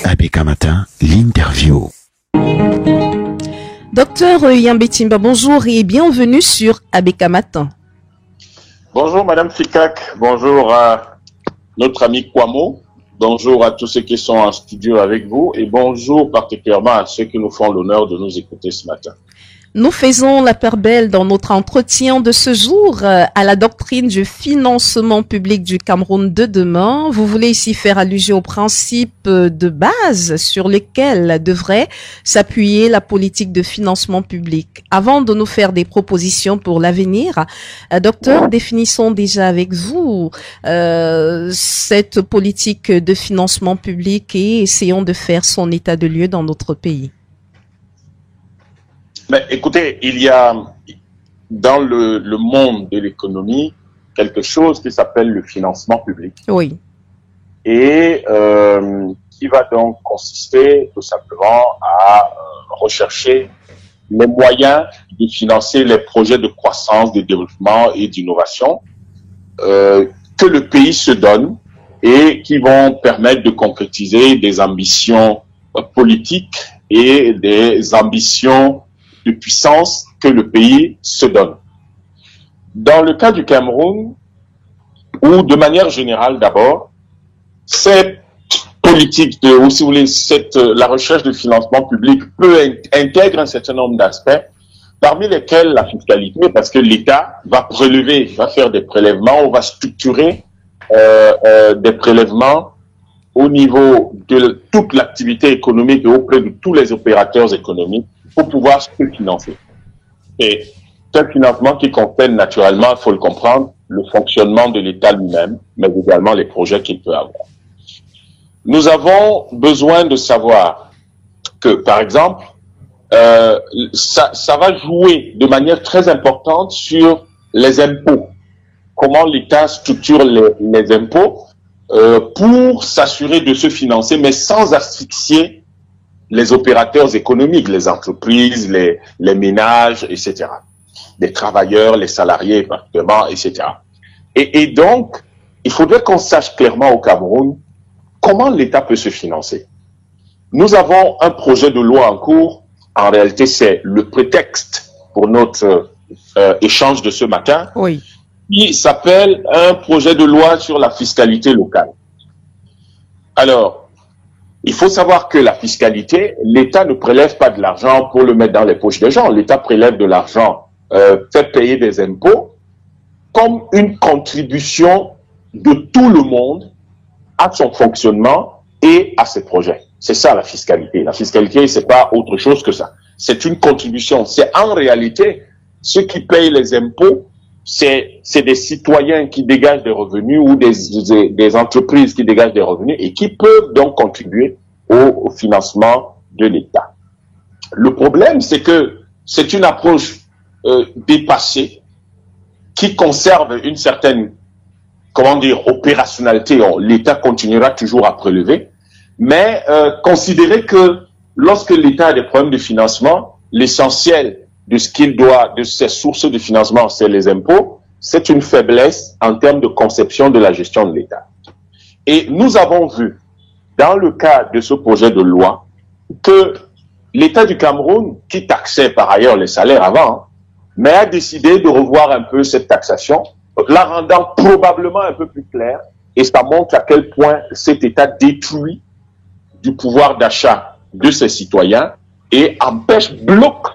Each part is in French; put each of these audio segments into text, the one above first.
ABK Matin, l'interview. Docteur Yambé Timba, bonjour et bienvenue sur ABK Matin. Bonjour Madame Fikak, bonjour à notre ami Kwamo, bonjour à tous ceux qui sont en studio avec vous et bonjour particulièrement à ceux qui nous font l'honneur de nous écouter ce matin. Nous faisons la part belle dans notre entretien de ce jour à la doctrine du financement public du Cameroun de demain. Vous voulez ici faire allusion aux principes de base sur lesquels devrait s'appuyer la politique de financement public. Avant de nous faire des propositions pour l'avenir, docteur, définissons déjà avec vous cette politique de financement public et essayons de faire son état de lieu dans notre pays. Mais écoutez, il y a dans le monde de l'économie quelque chose qui s'appelle le financement public. Oui. Et qui va donc consister tout simplement à rechercher les moyens de financer les projets de croissance, de développement et d'innovation que le pays se donne et qui vont permettre de concrétiser des ambitions politiques et des ambitions de puissance que le pays se donne. Dans le cas du Cameroun, ou de manière générale d'abord, cette politique ou si vous voulez, la recherche de financement public intègre un certain nombre d'aspects, parmi lesquels la fiscalité, parce que l'État va faire des prélèvements, on va structurer des prélèvements au niveau de toute l'activité économique et auprès de tous les opérateurs économiques pour pouvoir se financer. Et c'est un financement qui concerne naturellement, il faut le comprendre, le fonctionnement de l'État lui-même, mais également les projets qu'il peut avoir. Nous avons besoin de savoir que, par exemple, ça va jouer de manière très importante sur les impôts. Comment l'État structure les impôts pour s'assurer de se financer, mais sans asphyxier les opérateurs économiques, les entreprises, les ménages, etc. Les travailleurs, les salariés, particulièrement, etc. Et donc, il faudrait qu'on sache clairement au Cameroun comment l'État peut se financer. Nous avons un projet de loi en cours. En réalité, c'est le prétexte pour notre échange de ce matin. Oui. Qui s'appelle un projet de loi sur la fiscalité locale. Alors, il faut savoir que la fiscalité, l'État ne prélève pas de l'argent pour le mettre dans les poches des gens. L'État prélève de l'argent, fait payer des impôts comme une contribution de tout le monde à son fonctionnement et à ses projets. C'est ça la fiscalité. La fiscalité, c'est pas autre chose que ça. C'est une contribution. C'est en réalité, ceux qui payent les impôts, c'est des citoyens qui dégagent des revenus ou des entreprises qui dégagent des revenus et qui peuvent donc contribuer au financement de l'État. Le problème, c'est que c'est une approche dépassée qui conserve une certaine, opérationnalité. L'État continuera toujours à prélever, mais considérer que lorsque l'État a des problèmes de financement, l'essentiel de ses sources de financement, c'est les impôts, c'est une faiblesse en termes de conception de la gestion de l'État. Et nous avons vu, dans le cas de ce projet de loi, que l'État du Cameroun, qui taxait par ailleurs les salaires avant, mais a décidé de revoir un peu cette taxation, la rendant probablement un peu plus claire, et ça montre à quel point cet État détruit du pouvoir d'achat de ses citoyens et bloque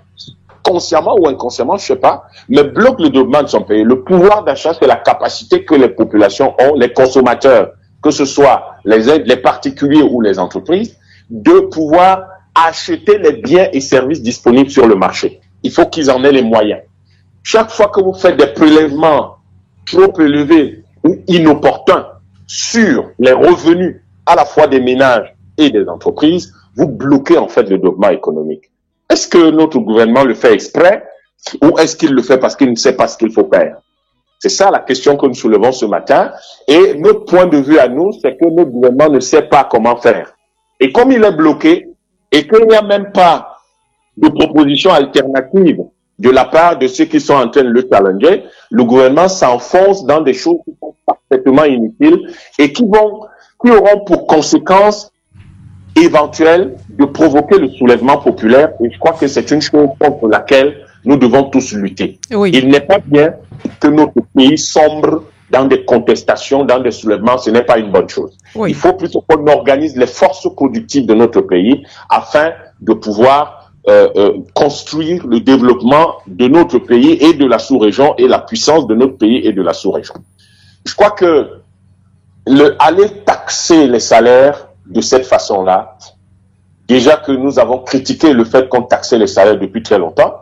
consciemment ou inconsciemment, je ne sais pas, mais bloque le développement de son pays. Le pouvoir d'achat, c'est la capacité que les populations ont, les consommateurs, que ce soit les particuliers ou les entreprises, de pouvoir acheter les biens et services disponibles sur le marché. Il faut qu'ils en aient les moyens. Chaque fois que vous faites des prélèvements trop élevés ou inopportuns sur les revenus à la fois des ménages et des entreprises, vous bloquez en fait le développement économique. Est-ce que notre gouvernement le fait exprès ou est-ce qu'il le fait parce qu'il ne sait pas ce qu'il faut faire? C'est ça la question que nous soulevons ce matin. Et notre point de vue à nous, c'est que notre gouvernement ne sait pas comment faire. Et comme il est bloqué et qu'il n'y a même pas de proposition alternative de la part de ceux qui sont en train de le challenger, le gouvernement s'enfonce dans des choses qui sont parfaitement inutiles et qui vont qui auront pour conséquence éventuelle de provoquer le soulèvement populaire. Et je crois que c'est une chose contre laquelle nous devons tous lutter. Oui. Il n'est pas bien que notre pays sombre dans des contestations, dans des soulèvements. Ce n'est pas une bonne chose. Oui. Il faut plutôt qu'on organise les forces productives de notre pays afin de pouvoir construire le développement de notre pays et de la sous-région et la puissance de notre pays et de la sous-région. Je crois que aller taxer les salaires de cette façon-là, déjà que nous avons critiqué le fait qu'on taxait les salaires depuis très longtemps,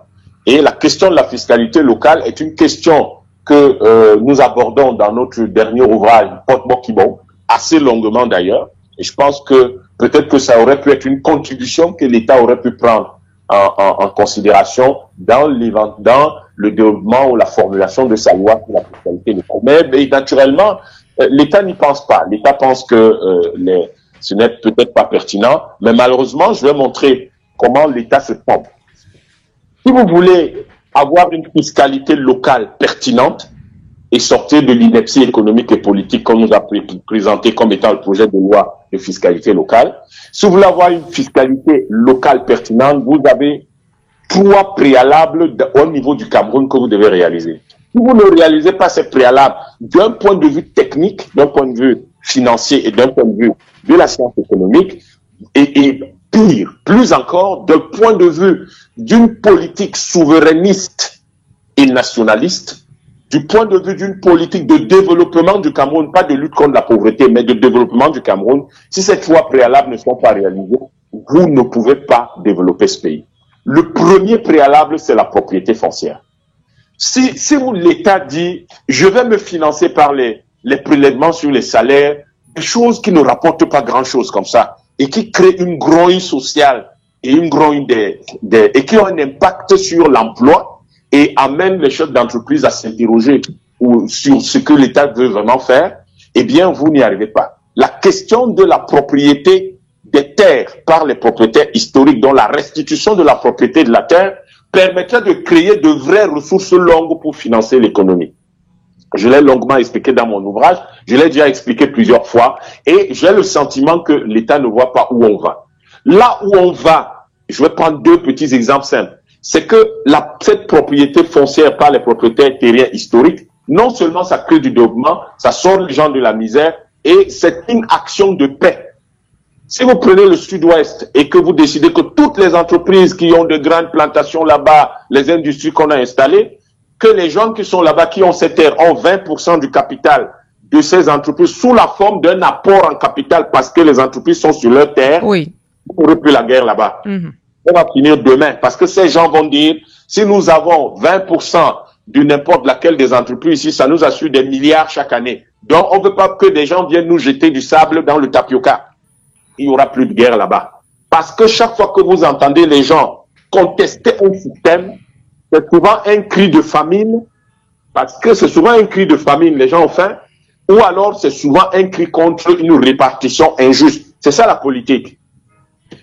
et la question de la fiscalité locale est une question que nous abordons dans notre dernier ouvrage, Pot-Mokibon, assez longuement d'ailleurs, et je pense que peut-être que ça aurait pu être une contribution que l'État aurait pu prendre en considération dans le développement ou la formulation de sa loi sur la fiscalité locale. Mais naturellement, l'État n'y pense pas. L'État pense que ce n'est peut-être pas pertinent, mais malheureusement, je vais montrer comment l'État se trompe. Si vous voulez avoir une fiscalité locale pertinente et sortir de l'ineptie économique et politique qu'on nous a présenté comme étant le projet de loi de fiscalité locale, si vous voulez avoir une fiscalité locale pertinente, vous avez 3 préalables au niveau du Cameroun que vous devez réaliser. Si vous ne réalisez pas ces préalables d'un point de vue technique, d'un point de vue financier et d'un point de vue de la science économique, et pire, plus encore, d'un point de vue d'une politique souverainiste et nationaliste, du point de vue d'une politique de développement du Cameroun, pas de lutte contre la pauvreté, mais de développement du Cameroun, si ces 3 préalables ne sont pas réalisés, vous ne pouvez pas développer ce pays. Le premier préalable, c'est la propriété foncière. Si l'État dit, je vais me financer par les prélèvements sur les salaires, des choses qui ne rapportent pas grand-chose comme ça, et qui créent une grogne sociale et une grogne et qui ont un impact sur l'emploi, et amène les chefs d'entreprise à s'interroger sur ce que l'État veut vraiment faire, eh bien, vous n'y arrivez pas. La question de la propriété des terres par les propriétaires historiques, dont la restitution de la propriété de la terre, permettrait de créer de vraies ressources longues pour financer l'économie. Je l'ai longuement expliqué dans mon ouvrage, je l'ai déjà expliqué plusieurs fois, et j'ai le sentiment que l'État ne voit pas où on va. Là où on va, je vais prendre 2 petits exemples simples. C'est que cette propriété foncière par les propriétaires terriens historiques, non seulement ça crée du développement, ça sort les gens de la misère, et c'est une action de paix. Si vous prenez le sud-ouest et que vous décidez que toutes les entreprises qui ont de grandes plantations là-bas, les industries qu'on a installées, que les gens qui sont là-bas, qui ont ces terres, ont 20% du capital de ces entreprises sous la forme d'un apport en capital parce que les entreprises sont sur leur terre, oui, on n'aurait plus la guerre là-bas. On va finir demain parce que ces gens vont dire, si nous avons 20% de n'importe laquelle des entreprises ici, ça nous assure des milliards chaque année. Donc, on ne veut pas que des gens viennent nous jeter du sable dans le tapioca. Il n'y aura plus de guerre là-bas. Parce que chaque fois que vous entendez les gens contester un système, c'est souvent un cri de famine, parce que c'est souvent un cri de famine, les gens ont faim, ou alors c'est souvent un cri contre une répartition injuste. C'est ça la politique.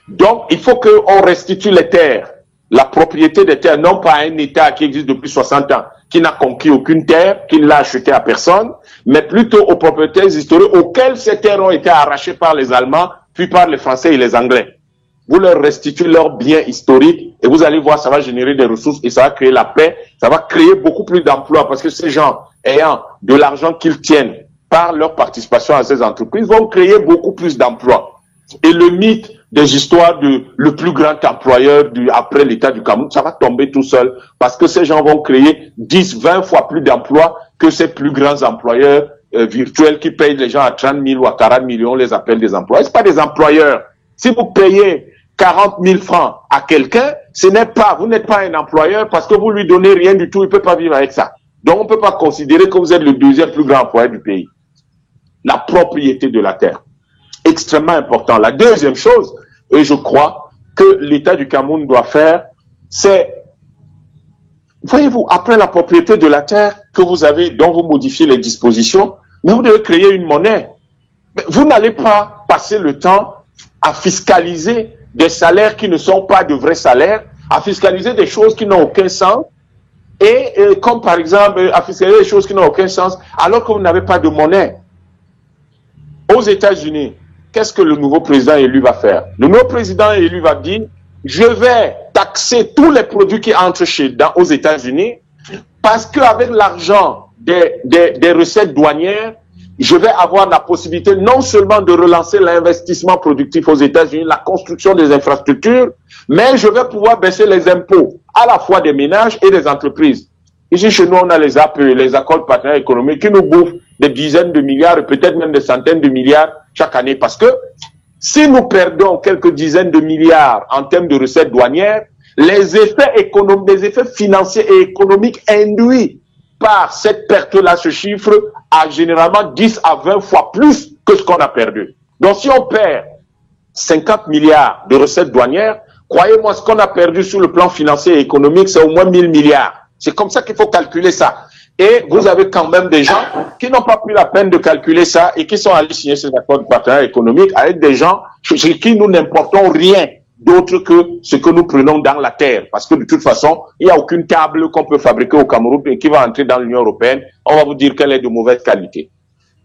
Donc, il faut qu'on restitue les terres, la propriété des terres, non pas à un État qui existe depuis 60 ans, qui n'a conquis aucune terre, qui ne l'a acheté à personne, mais plutôt aux propriétaires historiques auxquels ces terres ont été arrachées par les Allemands, puis par les Français et les Anglais. Vous leur restituez leurs biens historiques et vous allez voir, ça va générer des ressources et ça va créer la paix, ça va créer beaucoup plus d'emplois parce que ces gens ayant de l'argent qu'ils tiennent par leur participation à ces entreprises vont créer beaucoup plus d'emplois. Et le mythe des histoires de le plus grand employeur après l'État du Cameroun, ça va tomber tout seul parce que ces gens vont créer 10, 20 fois plus d'emplois que ces plus grands employeurs virtuels qui payent les gens à 30 000 ou à 40 millions, on les appelle des employeurs. C'est pas des employeurs. Si vous payez 40 000 francs à quelqu'un, vous n'êtes pas un employeur parce que vous lui donnez rien du tout, il peut pas vivre avec ça. Donc, on peut pas considérer que vous êtes le 2e plus grand employeur du pays. La propriété de la terre. Extrêmement important. La deuxième chose, et je crois que l'État du Cameroun doit faire, c'est, voyez-vous, après la propriété de la terre que vous avez, dont vous modifiez les dispositions, mais vous devez créer une monnaie. Mais vous n'allez pas passer le temps à fiscaliser des salaires qui ne sont pas de vrais salaires, à fiscaliser des choses qui n'ont aucun sens, et comme par exemple à fiscaliser des choses qui n'ont aucun sens, alors que vous n'avez pas de monnaie. Aux États-Unis, qu'est-ce que le nouveau président élu va faire? Le nouveau président élu va dire, je vais taxer tous les produits qui entrent aux États-Unis parce qu'avec l'argent des recettes douanières, je vais avoir la possibilité non seulement de relancer l'investissement productif aux États-Unis, la construction des infrastructures, mais je vais pouvoir baisser les impôts à la fois des ménages et des entreprises. Ici, chez nous, on a les APE, les accords de partenariat économique, qui nous bouffent des dizaines de milliards et peut-être même des centaines de milliards chaque année. Parce que si nous perdons quelques dizaines de milliards en termes de recettes douanières, les effets économiques, les effets financiers et économiques induits par cette perte-là, ce chiffre, a généralement 10 à 20 fois plus que ce qu'on a perdu. Donc si on perd 50 milliards de recettes douanières, croyez-moi, ce qu'on a perdu sur le plan financier et économique, c'est au moins 1000 milliards. C'est comme ça qu'il faut calculer ça. Et vous avez quand même des gens qui n'ont pas pris la peine de calculer ça et qui sont allés signer ces accords de partenariat économique avec des gens chez qui nous n'importons rien d'autre que ce que nous prenons dans la terre. Parce que de toute façon, il n'y a aucune table qu'on peut fabriquer au Cameroun et qui va entrer dans l'Union européenne. On va vous dire qu'elle est de mauvaise qualité.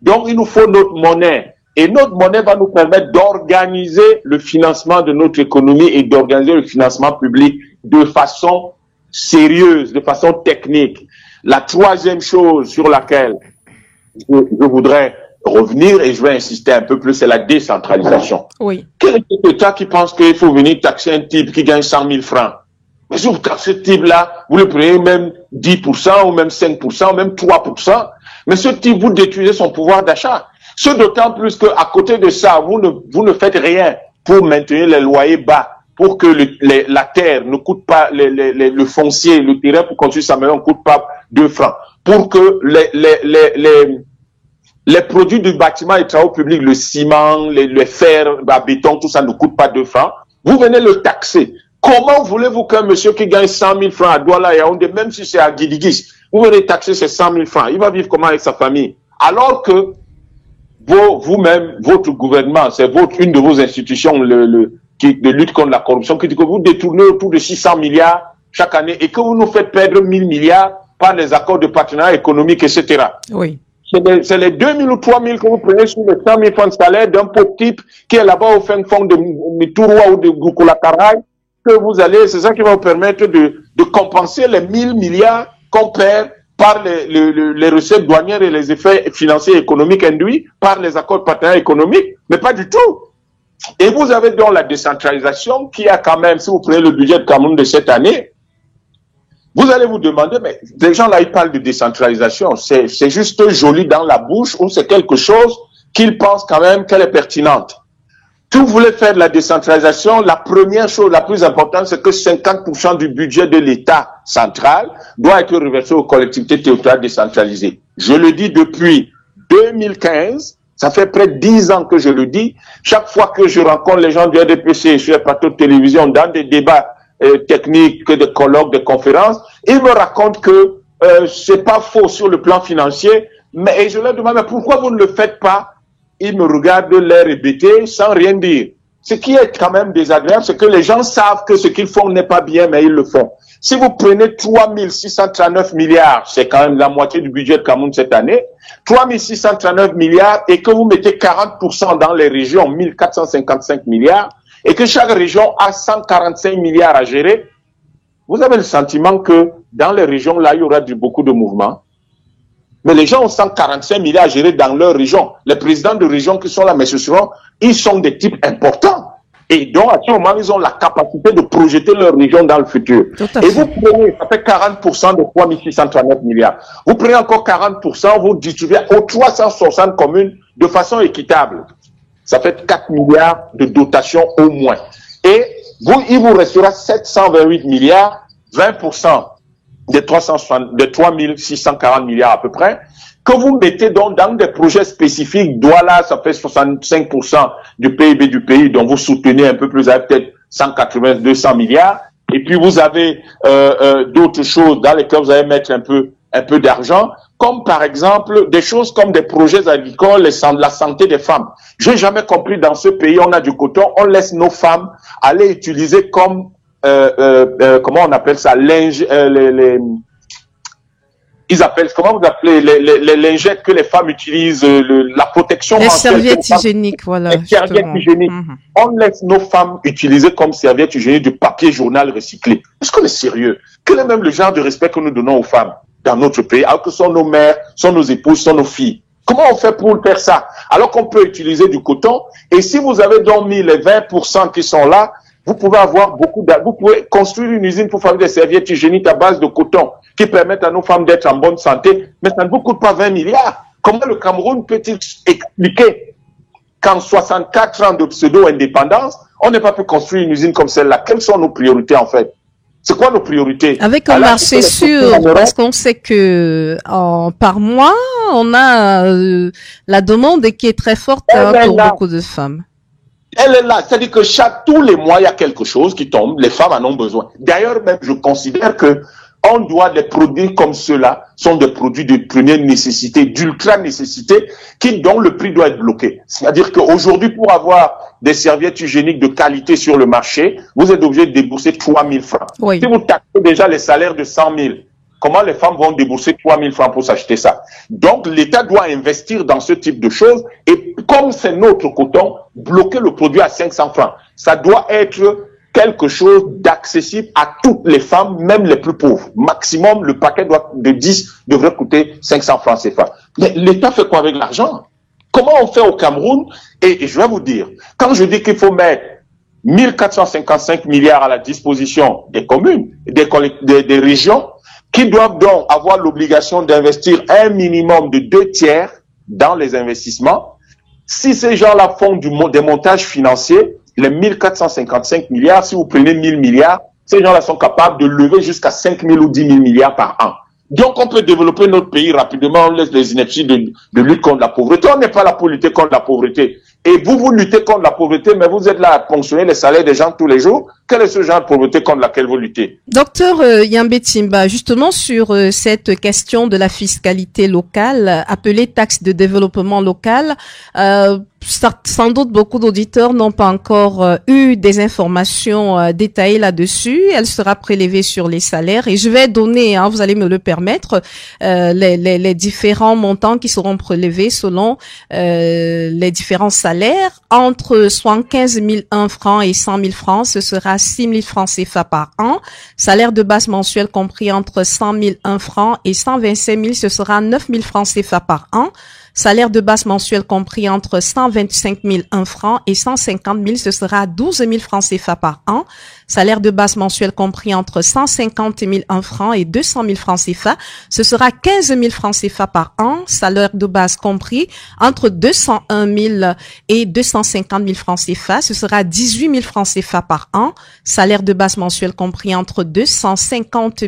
Donc, il nous faut notre monnaie. Et notre monnaie va nous permettre d'organiser le financement de notre économie et d'organiser le financement public de façon sérieuse, de façon technique. La troisième chose sur laquelle je voudrais revenir et je vais insister un peu plus, c'est la décentralisation. Oui. Quel est cet État qui pense qu'il faut venir taxer un type qui gagne 100 000 francs? Mais si vous taxez ce type-là, vous le prenez même 10% ou même 5% ou même 3%, mais ce type, vous détruisez son pouvoir d'achat. Ce d'autant plus qu'à côté de ça, vous ne faites rien pour maintenir les loyers bas, pour que la terre ne coûte pas, le foncier, le terrain pour construire sa maison ne coûte pas 2 francs, pour que les produits du bâtiment et travaux publics, le ciment, le fer, le béton, tout ça ne coûte pas 2 francs. Vous venez le taxer. Comment voulez-vous qu'un monsieur qui gagne 100 000 francs à Douala et Yaoundé, même si c'est à Guidigis, vous venez taxer ces 100 000 francs? Il va vivre comment avec sa famille? Alors que vous-même, votre gouvernement, c'est une de vos institutions de lutte contre la corruption, qui dit que vous détournez autour de 600 milliards chaque année et que vous nous faites perdre 1000 milliards par les accords de partenariat économique, etc. Oui. C'est les 2000 ou 3000 que vous prenez sur les 100 000 francs de salaire d'un pauvre type qui est là-bas au fin fond de Mitourwa ou de Goukoulakaray, que vous allez, c'est ça qui va vous permettre de compenser les 1000 milliards qu'on perd par les recettes douanières et les effets financiers et économiques induits par les accords de partenariat économique, mais pas du tout. Et vous avez donc la décentralisation qui a quand même, si vous prenez le budget de Cameroun de cette année, vous allez vous demander, mais les gens là, ils parlent de décentralisation, c'est juste joli dans la bouche ou c'est quelque chose qu'ils pensent quand même qu'elle est pertinente. Si vous voulez faire de la décentralisation, la première chose, la plus importante, c'est que 50% du budget de l'État central doit être reversé aux collectivités territoriales décentralisées. Je le dis depuis 2015, ça fait près de 10 ans que je le dis. Chaque fois que je rencontre les gens du RDPC sur les plateaux de télévision, dans des débats techniques, des colloques, des conférences, ils me racontent que c'est pas faux sur le plan financier, mais et je leur demande, mais pourquoi vous ne le faites pas? Ils me regardent l'air hébété sans rien dire. Ce qui est quand même désagréable, c'est que les gens savent que ce qu'ils font n'est pas bien, mais ils le font. Si vous prenez 3639 milliards, c'est quand même la moitié du budget de Cameroun cette année, 3639 milliards et que vous mettez 40% dans les régions, 1455 milliards, et que chaque région a 145 milliards à gérer, vous avez le sentiment que dans les régions là, il y aura beaucoup de mouvements. Mais les gens ont 145 milliards à gérer dans leur région. Les présidents de région qui sont là, mais souvent, ils sont des types importants. Et donc, à ce moment, ils ont la capacité de projeter leur région dans le futur. Et vous prenez, ça fait 40% de 3639 milliards. Vous prenez encore 40%, vous distribuez aux 360 communes de façon équitable. Ça fait 4 milliards de dotation au moins. Et il vous restera 728 milliards, 20% des 3640 milliards à peu près, que vous mettez donc dans des projets spécifiques. Douala, ça fait 65% du PIB du pays, dont vous soutenez un peu plus, vous avez peut-être 180, 200 milliards. Et puis vous avez d'autres choses dans lesquelles vous allez mettre un peu d'argent, comme par exemple des choses comme des projets agricoles, la santé des femmes. J'ai jamais compris dans ce pays, on a du coton, on laisse nos femmes aller utiliser comme comment on appelle ça, ils appellent, comment vous appelez, les lingettes que les femmes utilisent, la protection les menstruelle. serviettes hygiéniques, voilà. Les serviettes hygiéniques. On laisse nos femmes utiliser comme serviettes hygiéniques du papier journal recyclé. Est-ce qu'on est sérieux? Quel est même le genre de respect que nous donnons aux femmes dans notre pays, alors que ce sont nos mères, sont nos épouses, sont nos filles? Comment on fait pour faire ça? Alors qu'on peut utiliser du coton, et si vous avez donc mis les 20% qui sont là, vous pouvez avoir vous pouvez construire une usine pour fabriquer des serviettes hygiéniques à base de coton qui permettent à nos femmes d'être en bonne santé, mais ça ne vous coûte pas 20 milliards. Comment le Cameroun peut-il expliquer qu'en 64 ans de pseudo-indépendance, on n'a pas pu construire une usine comme celle-là? Quelles sont nos priorités en fait? C'est quoi nos priorités? Avec un marché sûr, parce qu'on sait que par mois, on a la demande qui est très forte pour beaucoup de femmes. Elle est là, c'est-à-dire que tous les mois, il y a quelque chose qui tombe, les femmes en ont besoin. D'ailleurs, même, je considère que on doit des produits comme ceux-là, sont des produits de première nécessité, d'ultra nécessité, dont le prix doit être bloqué. C'est-à-dire qu'aujourd'hui, pour avoir des serviettes hygiéniques de qualité sur le marché, vous êtes obligé de débourser 3 000 francs. Oui. Si vous taxez déjà les salaires de 100 000, comment les femmes vont débourser 3 000 francs pour s'acheter ça? Donc, l'État doit investir dans ce type de choses et comme c'est notre coton, bloquer le produit à 500 francs. Ça doit être quelque chose d'accessible à toutes les femmes, même les plus pauvres. Maximum, le paquet de 10 devrait coûter 500 francs CFA. Mais l'État fait quoi avec l'argent? Comment on fait au Cameroun? Et je vais vous dire, quand je dis qu'il faut mettre 1455 milliards à la disposition des communes, des régions, qui doivent donc avoir l'obligation d'investir un minimum de 2/3 dans les investissements. Si ces gens-là font des montages financiers, les 1455 milliards, si vous prenez 1000 milliards, ces gens-là sont capables de lever jusqu'à 5 000 ou 10 000 milliards par an. Donc, on peut développer notre pays rapidement, on laisse les inepties de lutte contre la pauvreté. On n'est pas là pour lutter contre la pauvreté. Et vous luttez contre la pauvreté, mais vous êtes là à ponctionner les salaires des gens tous les jours. Quel est ce genre de pauvreté contre laquelle vous luttez? Docteur Yambé Timba, justement sur cette question de la fiscalité locale, appelée taxe de développement local, sans doute beaucoup d'auditeurs n'ont pas encore eu des informations détaillées là-dessus. Elle sera prélevée sur les salaires et je vais donner, vous allez me le permettre, les différents montants qui seront prélevés selon les différents salaires. Entre 75 001 francs et 100 000 francs, ce sera 6 000 francs CFA par an. Salaire de base mensuel compris entre 100 001 francs et 125 000, ce sera 9 000 francs CFA par an. Salaire de base mensuel compris entre 125 001 francs et 150 000, ce sera 12 000 francs CFA par an. Salaire de base mensuel compris entre 150 001 francs et 200 000 francs CFA, ce sera 15 000 francs CFA par an. Salaire de base compris entre 201 000 et 250 000 francs CFA, ce sera 18 000 francs CFA par an. Salaire de base mensuel compris entre 250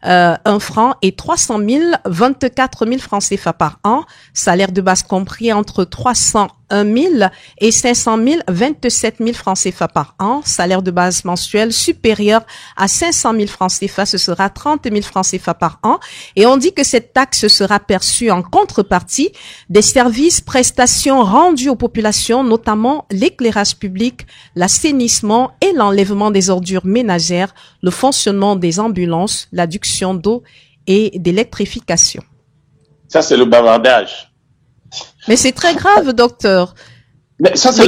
001 francs et 300 000, 24 000 francs CFA par an. Salaire de base compris entre 301 000 et 500 000, 27 000 francs CFA par an. Salaire de base mensuel supérieur à 500 000 francs CFA, ce sera 30 000 francs CFA par an. Et on dit que cette taxe sera perçue en contrepartie des services, prestations rendues aux populations, notamment l'éclairage public, l'assainissement et l'enlèvement des ordures ménagères, le fonctionnement des ambulances, l'adduction d'eau et d'électrification. Ça, c'est le bavardage. Mais c'est très grave, docteur. Mais ça, c'est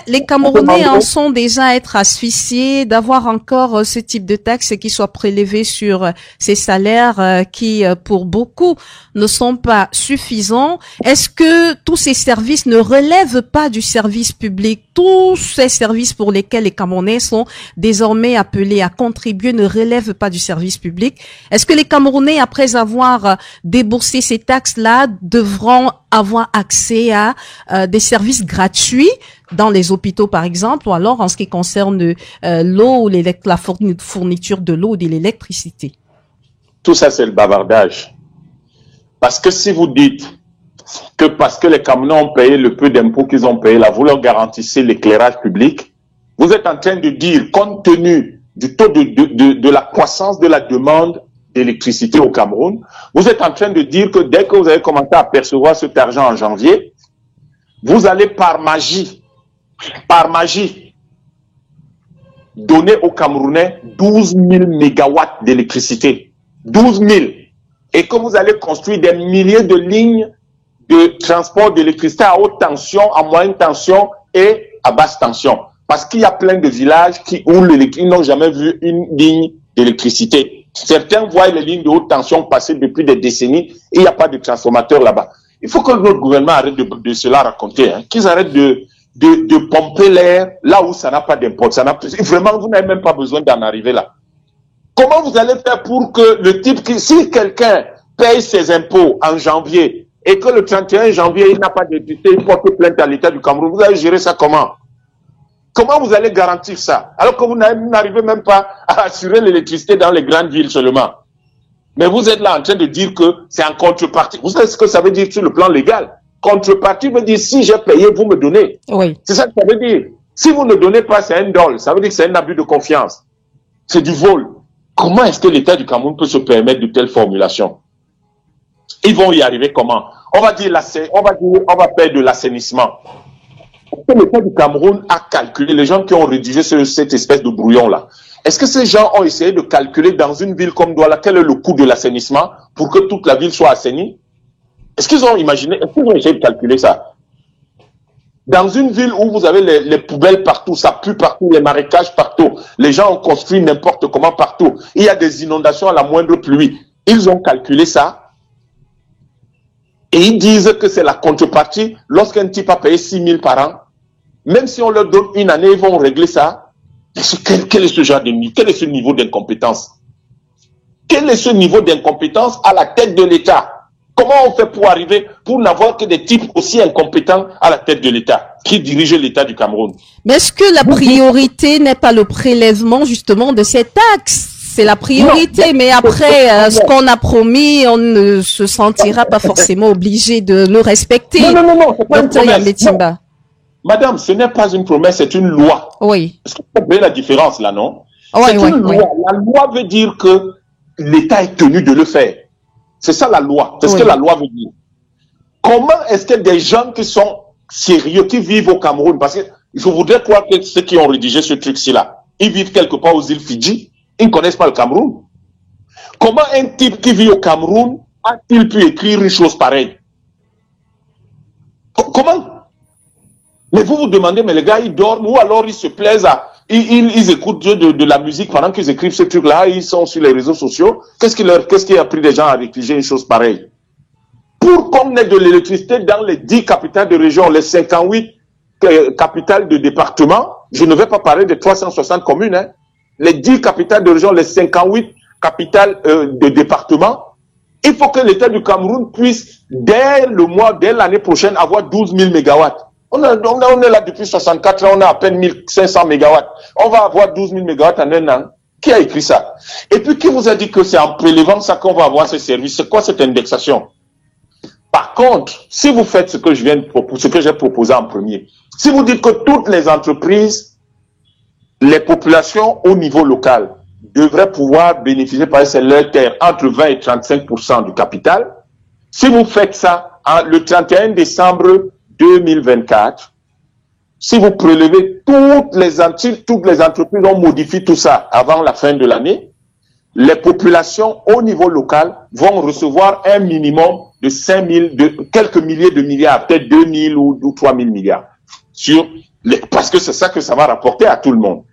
Les Camerounais en sont déjà à être asphyxiés d'avoir encore ce type de taxe qui soit prélevé sur ces salaires qui, pour beaucoup, ne sont pas suffisants. Est-ce que tous ces services ne relèvent pas du service public? Tous ces services pour lesquels les Camerounais sont désormais appelés à contribuer ne relèvent pas du service public? Est-ce que les Camerounais, après avoir déboursé ces taxes-là, devront avoir accès à des services gratuits dans les hôpitaux, par exemple, ou alors en ce qui concerne l'eau ou la fourniture de l'eau ou de l'électricité? Tout ça, c'est le bavardage. Parce que si vous dites que parce que les Camerounais ont payé le peu d'impôts qu'ils ont payé, là, vous leur garantissez l'éclairage public, vous êtes en train de dire, compte tenu du taux de la croissance de la demande d'électricité au Cameroun, vous êtes en train de dire que dès que vous avez commencé à percevoir cet argent en janvier, vous allez par magie, donner aux Camerounais 12 000 mégawatts d'électricité. 12 000. et que vous allez construire des milliers de lignes de transport d'électricité à haute tension, à moyenne tension et à basse tension. Parce qu'il y a plein de villages où ils n'ont jamais vu une ligne d'électricité. Certains voient les lignes de haute tension passer depuis des décennies et il n'y a pas de transformateur là-bas. Il faut que notre gouvernement arrête de cela raconter, hein, qu'ils arrêtent de pomper l'air là où ça n'a pas d'importance. Vraiment, vous n'avez même pas besoin d'en arriver là. Comment vous allez faire pour que le type si quelqu'un paye ses impôts en janvier et que le 31 janvier, il n'a pas d'électricité, il porte plainte à l'État du Cameroun, vous allez gérer ça comment? Comment vous allez garantir ça? Alors que vous n'arrivez même pas à assurer l'électricité dans les grandes villes seulement. Mais vous êtes là en train de dire que c'est en contrepartie. Vous savez ce que ça veut dire sur le plan légal? Contrepartie veut dire si j'ai payé, vous me donnez. Oui. C'est ça que ça veut dire. Si vous ne donnez pas, c'est un dol. Ça veut dire que c'est un abus de confiance. C'est du vol. Comment est-ce que l'État du Cameroun peut se permettre de telles formulations? Ils vont y arriver comment? On va faire de l'assainissement. L'État du Cameroun a calculé, les gens qui ont rédigé cette espèce de brouillon-là, est-ce que ces gens ont essayé de calculer dans une ville comme Douala quel est le coût de l'assainissement pour que toute la ville soit assainie? Est-ce qu'ils ont essayé de calculer ça? Dans une ville où vous avez les poubelles partout, ça pue partout, les marécages partout, les gens ont construit n'importe comment partout, il y a des inondations à la moindre pluie. Ils ont calculé ça et ils disent que c'est la contrepartie lorsqu'un type a payé 6 000 par an. Même si on leur donne une année, ils vont régler ça. Quel est ce genre de niveau? Quel est ce niveau d'incompétence? Quel est ce niveau d'incompétence à la tête de l'État? Comment on fait pour n'avoir que des types aussi incompétents à la tête de l'État, qui dirigent l'État du Cameroun? Mais est-ce que la priorité n'est pas le prélèvement justement de ces taxes? C'est la priorité, mais après, ce qu'on a promis, on ne se sentira pas forcément obligé de le respecter. Non, c'est pas une Dr. Yametimba. Madame, ce n'est pas une promesse, c'est une loi. Oui. Est-ce que vous comprenez la différence là, non? Oui, c'est une loi. Oui. La loi veut dire que l'État est tenu de le faire. C'est ça la loi. C'est ce que la loi veut dire. Comment est-ce que des gens qui sont sérieux, qui vivent au Cameroun, parce que je voudrais croire que ceux qui ont rédigé ce truc-ci là, ils vivent quelque part aux îles Fidji, ils ne connaissent pas le Cameroun. Comment un type qui vit au Cameroun a-t-il pu écrire une chose pareille? Comment? Mais vous vous demandez, mais les gars, ils dorment ou alors ils se plaisent ils écoutent de la musique pendant qu'ils écrivent ce truc-là, ils sont sur les réseaux sociaux. Qu'est-ce qui a pris des gens à rédiger une chose pareille? Pour qu'on ait de l'électricité dans les 10 capitales de région, les 58 capitales de département, je ne vais pas parler des 360 communes, hein. Les 10 capitales de région, les 58 capitales de département, il faut que l'État du Cameroun puisse, dès l'année prochaine, avoir 12 000 mégawatts. On est là depuis 64 ans, on a à peine 1500 mégawatts. On va avoir 12 000 mégawatts en un an. Qui a écrit ça? Et puis, qui vous a dit que c'est en prélevant ça qu'on va avoir ces services? C'est quoi cette indexation? Par contre, si vous faites ce que j'ai proposé en premier, si vous dites que toutes les entreprises, les populations au niveau local devraient pouvoir bénéficier par leur terre entre 20 et 35% du capital, si vous faites ça le 31 décembre 2024, si vous prélevez toutes les entreprises, on modifie tout ça avant la fin de l'année, les populations au niveau local vont recevoir un minimum de 5 000, de quelques milliers de milliards, peut-être 2 000 ou 3 000 milliards, parce que c'est ça que ça va rapporter à tout le monde.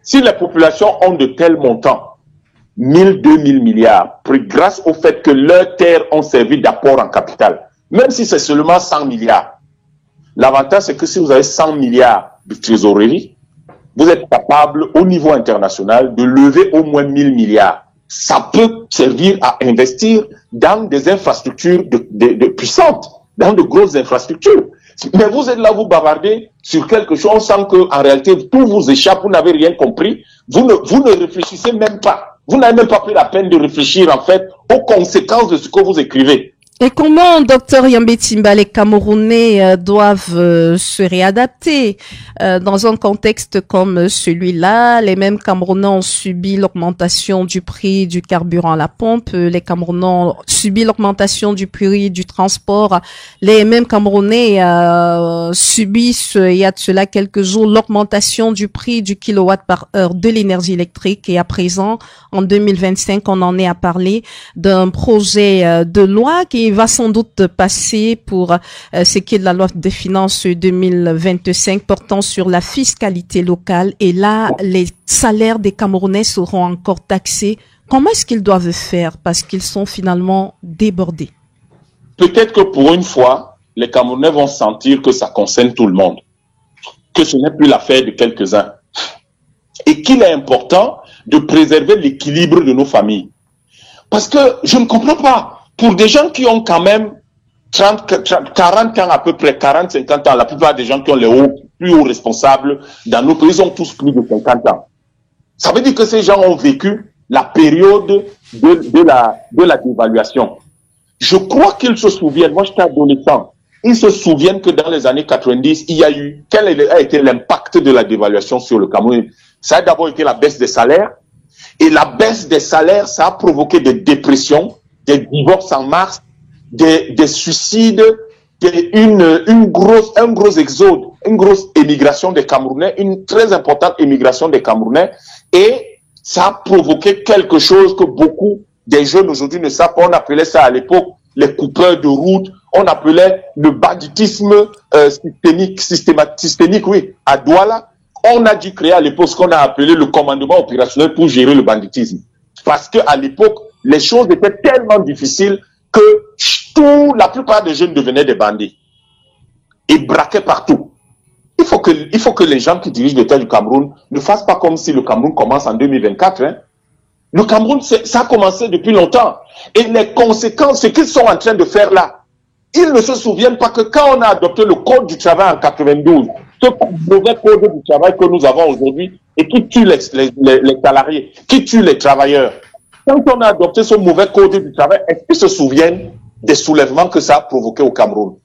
Si les populations ont de tels montants, 1 000, 2 000 milliards, grâce au fait que leurs terres ont servi d'apport en capital, même si c'est seulement 100 milliards, l'avantage c'est que si vous avez 100 milliards de trésorerie, vous êtes capable au niveau international de lever au moins 1 000 milliards. Ça peut servir à investir dans des infrastructures puissantes, dans de grosses infrastructures. Mais vous êtes là, vous bavardez sur quelque chose, on sent qu'en réalité, tout vous échappe, vous n'avez rien compris, vous ne réfléchissez même pas. Vous n'avez même pas pris la peine de réfléchir, en fait, aux conséquences de ce que vous écrivez. Et comment, docteur Yambé Timba, les Camerounais doivent se réadapter dans un contexte comme celui-là? Les mêmes Camerounais ont subi l'augmentation du prix du carburant à la pompe. Les Camerounais ont subi l'augmentation du prix du transport. Les mêmes Camerounais subissent, il y a de cela quelques jours, l'augmentation du prix du kilowatt par heure de l'énergie électrique. Et à présent, en 2025, on en est à parler d'un projet de loi qui va sans doute passer pour ce qui est de la loi des finances 2025 portant sur la fiscalité locale. Et là, les salaires des Camerounais seront encore taxés. Comment est-ce qu'ils doivent faire? Parce qu'ils sont finalement débordés. Peut-être que pour une fois, les Camerounais vont sentir que ça concerne tout le monde, que ce n'est plus l'affaire de quelques-uns, et qu'il est important de préserver l'équilibre de nos familles. Parce que je ne comprends pas. Pour des gens qui ont quand même 40 ans à peu près, 40, 50 ans, la plupart des gens qui ont les plus hauts responsables dans nos pays, ils ont tous plus de 50 ans. Ça veut dire que ces gens ont vécu la période de la dévaluation. Je crois qu'ils se souviennent, moi j'étais adolescent, ils se souviennent que dans les années 90, quel a été l'impact de la dévaluation sur le Cameroun? Ça a d'abord été la baisse des salaires, et la baisse des salaires, ça a provoqué des dépressions, des divorces en masse, des suicides, un gros exode, une grosse émigration des Camerounais, une très importante émigration des Camerounais, et ça a provoqué quelque chose que beaucoup des jeunes aujourd'hui ne savent pas. On appelait ça à l'époque les coupeurs de route, on appelait le banditisme systémique, oui, à Douala. On a dû créer à l'époque ce qu'on a appelé le commandement opérationnel pour gérer le banditisme. Parce qu'à l'époque, les choses étaient tellement difficiles que la plupart des jeunes devenaient des bandits et braquaient partout. Il faut que les gens qui dirigent l'État du Cameroun ne fassent pas comme si le Cameroun commence en 2024. Hein. Le Cameroun, ça a commencé depuis longtemps. Et les conséquences, ce qu'ils sont en train de faire là, ils ne se souviennent pas que quand on a adopté le Code du travail en 92, ce mauvais Code du travail que nous avons aujourd'hui et qui tue les salariés, qui tue les travailleurs, quand on a adopté ce mauvais Code du travail, est-ce qu'ils se souviennent des soulèvements que ça a provoqué au Cameroun?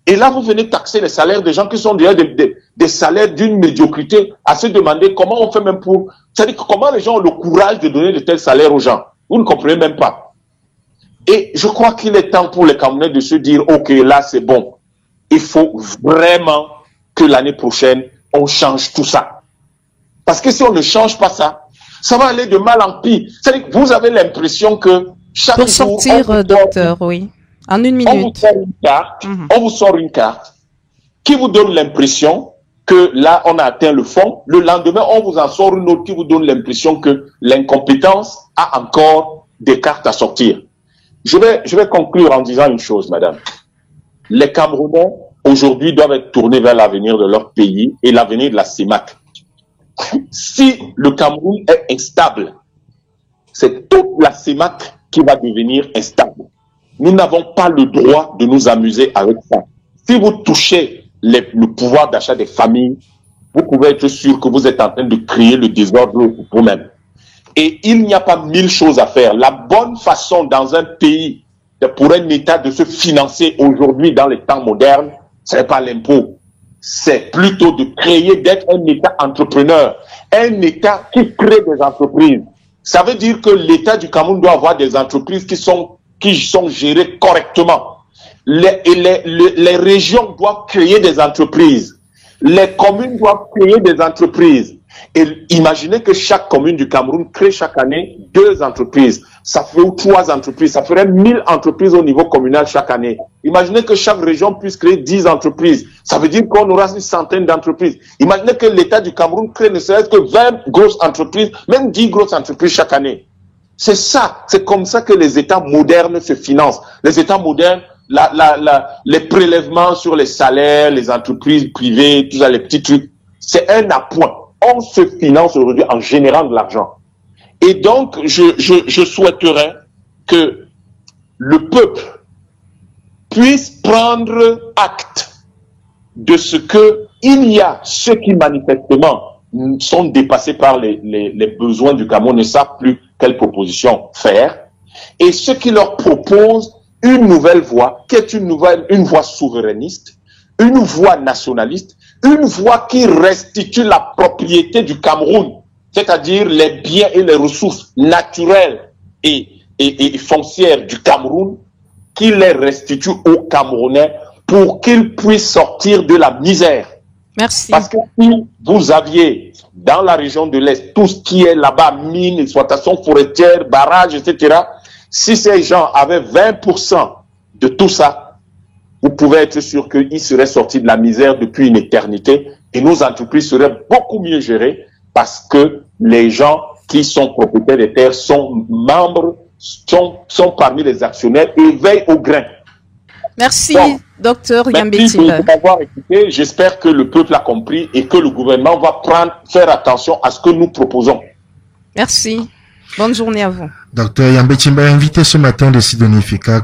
Et là, vous venez taxer les salaires des gens qui sont déjà des salaires d'une médiocrité, à se demander comment on fait même pour... C'est-à-dire comment les gens ont le courage de donner de tels salaires aux gens. Vous ne comprenez même pas. Et je crois qu'il est temps pour les Camerounais de se dire, OK, là, c'est bon. Il faut vraiment que l'année prochaine, on change tout ça. Parce que si on ne change pas ça, ça va aller de mal en pire. C'est-à-dire que vous avez l'impression que chaque Pour jour... sortir, docteur, oui. En une minute. On vous sort une carte qui vous donne l'impression que là, on a atteint le fond. Le lendemain, on vous en sort une autre qui vous donne l'impression que l'incompétence a encore des cartes à sortir. Je vais conclure en disant une chose, madame. Les Camerounais, aujourd'hui, doivent être tournés vers l'avenir de leur pays et l'avenir de la CEMAC. Si le Cameroun est instable, c'est toute la CEMAC qui va devenir instable. Nous n'avons pas le droit de nous amuser avec ça. Si vous touchez le pouvoir d'achat des familles, vous pouvez être sûr que vous êtes en train de créer le désordre pour vous-même. Et il n'y a pas 1000 choses à faire. La bonne façon dans un pays pour un État de se financer aujourd'hui dans les temps modernes, ce n'est pas l'impôt. C'est plutôt de créer, d'être un État entrepreneur, un État qui crée des entreprises. Ça veut dire que l'État du Cameroun doit avoir des entreprises qui sont gérées correctement. Les régions doivent créer des entreprises. Les communes doivent créer des entreprises. Et imaginez que chaque commune du Cameroun crée chaque année 2 entreprises. Ça fait 3 entreprises. Ça ferait 1000 entreprises au niveau communal chaque année. Imaginez que chaque région puisse créer 10 entreprises. Ça veut dire qu'on aura une centaine d'entreprises. Imaginez que l'État du Cameroun crée ne serait-ce que 20 grosses entreprises, même 10 grosses entreprises chaque année. C'est ça. C'est comme ça que les États modernes se financent. Les États modernes, les prélèvements sur les salaires, les entreprises privées, tout ça, les petits trucs, c'est un appoint. On se finance aujourd'hui en générant de l'argent. Et donc, je souhaiterais que le peuple puisse prendre acte de ce que il y a ceux qui manifestement sont dépassés par les besoins du Cameroun, ne savent plus quelle proposition faire, et ceux qui leur proposent une nouvelle voie qui est une voie souverainiste, une voie nationaliste, une voie qui restitue la propriété du Cameroun, c'est-à-dire les biens et les ressources naturelles et foncières du Cameroun, qui les restitue aux Camerounais pour qu'ils puissent sortir de la misère. Merci. Parce que si vous aviez dans la région de l'Est tout ce qui est là-bas, mines, exploitation forestière, barrages, etc., si ces gens avaient 20% de tout ça, vous pouvez être sûr qu'ils seraient sortis de la misère depuis une éternité et nos entreprises seraient beaucoup mieux gérées parce que les gens qui sont propriétaires des terres sont membres, sont parmi les actionnaires et veillent au grain. Merci, Donc, docteur Yambé merci Timber. de m'avoir écouté. J'espère que le peuple a compris et que le gouvernement va faire attention à ce que nous proposons. Merci. Bonne journée à vous. Docteur Yambé Timber, invité ce matin de Sidonie Fika.